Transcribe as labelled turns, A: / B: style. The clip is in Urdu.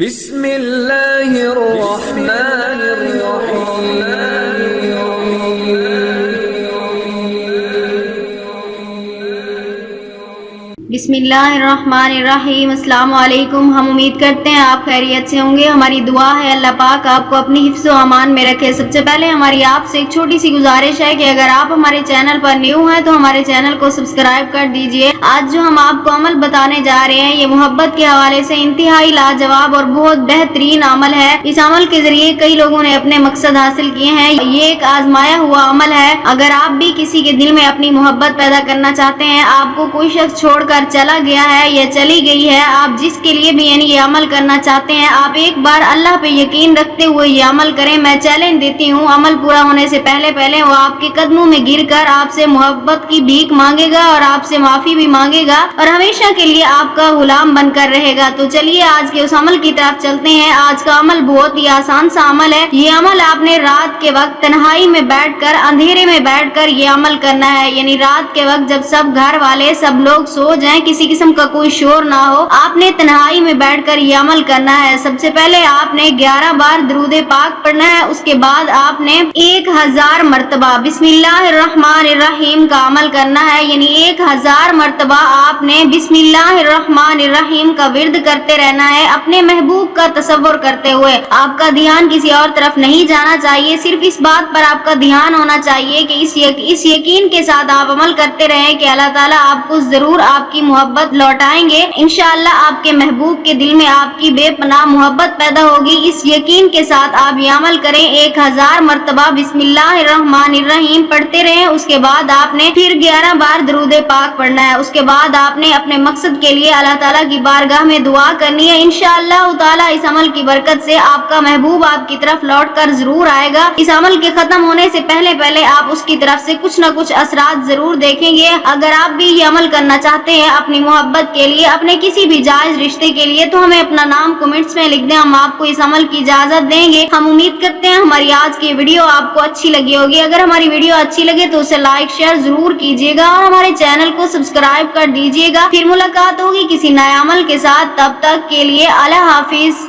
A: بسم اللہ الرحمن الرحیم
B: بسم اللہ الرحمن الرحیم۔ السلام علیکم۔ ہم امید کرتے ہیں آپ خیریت سے ہوں گے۔ ہماری دعا ہے اللہ پاک آپ کو اپنی حفظ و امان میں رکھے۔ سب سے پہلے ہماری آپ سے ایک چھوٹی سی گزارش ہے کہ اگر آپ ہمارے چینل پر نیو ہیں تو ہمارے چینل کو سبسکرائب کر دیجئے۔ آج جو ہم آپ کو عمل بتانے جا رہے ہیں یہ محبت کے حوالے سے انتہائی لاجواب اور بہت بہترین عمل ہے۔ اس عمل کے ذریعے کئی لوگوں نے اپنے مقصد حاصل کیے ہیں۔ یہ ایک آزمایا ہوا عمل ہے۔ اگر آپ بھی کسی کے دل میں اپنی محبت پیدا کرنا چاہتے ہیں، آپ کو کوئی شخص چھوڑ کر چلا گیا ہے یا چلی گئی ہے، آپ جس کے لیے بھی یہ عمل کرنا چاہتے ہیں، آپ ایک بار اللہ پہ یقین رکھتے ہوئے یہ عمل کریں۔ میں چیلنج دیتی ہوں، عمل پورا ہونے سے پہلے وہ آپ کے قدموں میں گر کر آپ سے محبت کی بھیک مانگے گا اور آپ سے معافی بھی مانگے گا اور ہمیشہ کے لیے آپ کا غلام بن کر رہے گا۔ تو چلیے آج کے اس عمل کی طرف چلتے ہیں۔ آج کا عمل بہت ہی آسان سا عمل ہے۔ یہ عمل آپ نے رات کے وقت تنہائی میں بیٹھ کر، اندھیرے میں بیٹھ کر یہ عمل کرنا ہے، یعنی رات کے وقت جب سب گھر والے سب لوگ سو جائیں، کسی قسم کا کوئی شور نہ ہو، آپ نے تنہائی میں بیٹھ کر یہ عمل کرنا ہے۔ سب سے پہلے آپ نے 11 بار درود پاک پڑھنا ہے۔ اس کے بعد آپ نے 1000 مرتبہ بسم اللہ الرحمن الرحیم کا عمل کرنا ہے، یعنی 1000 مرتبہ آپ نے بسم اللہ الرحمن الرحیم کا ورد کرتے رہنا ہے، اپنے محبوب کا تصور کرتے ہوئے۔ آپ کا دھیان کسی اور طرف نہیں جانا چاہیے، صرف اس بات پر آپ کا دھیان ہونا چاہیے کہ اس یقین کے ساتھ آپ عمل کرتے رہیں کہ اللہ تعالیٰ آپ کو ضرور آپ کی محبت لوٹائیں گے۔ انشاءاللہ آپ کے محبوب کے دل میں آپ کی بے پناہ محبت پیدا ہوگی۔ اس یقین کے ساتھ آپ یہ عمل کریں، 1000 مرتبہ بسم اللہ الرحمن الرحیم پڑھتے رہیں۔ اس کے بعد آپ نے پھر 11 بار درود پاک پڑھنا ہے۔ اس کے بعد آپ نے اپنے مقصد کے لیے اللہ تعالیٰ کی بارگاہ میں دعا کرنی ہے۔ انشاءاللہ تعالیٰ اس عمل کی برکت سے آپ کا محبوب آپ کی طرف لوٹ کر ضرور آئے گا۔ اس عمل کے ختم ہونے سے پہلے آپ اس کی طرف سے کچھ نہ کچھ اثرات ضرور دیکھیں گے۔ اگر آپ بھی یہ عمل کرنا چاہتے ہیں اپنی محبت کے لیے، اپنے کسی بھی جائز رشتے کے لیے، تو ہمیں اپنا نام کمنٹس میں لکھ دیں، ہم آپ کو اس عمل کی اجازت دیں گے۔ ہم امید کرتے ہیں ہماری آج کی ویڈیو آپ کو اچھی لگی ہوگی۔ اگر ہماری ویڈیو اچھی لگے تو اسے لائک شیئر ضرور کیجیے گا اور ہمارے چینل کو سبسکرائب کر دیجیے گا۔ پھر ملاقات ہوگی کسی نئے عمل کے ساتھ، تب تک کے لیے اللہ حافظ۔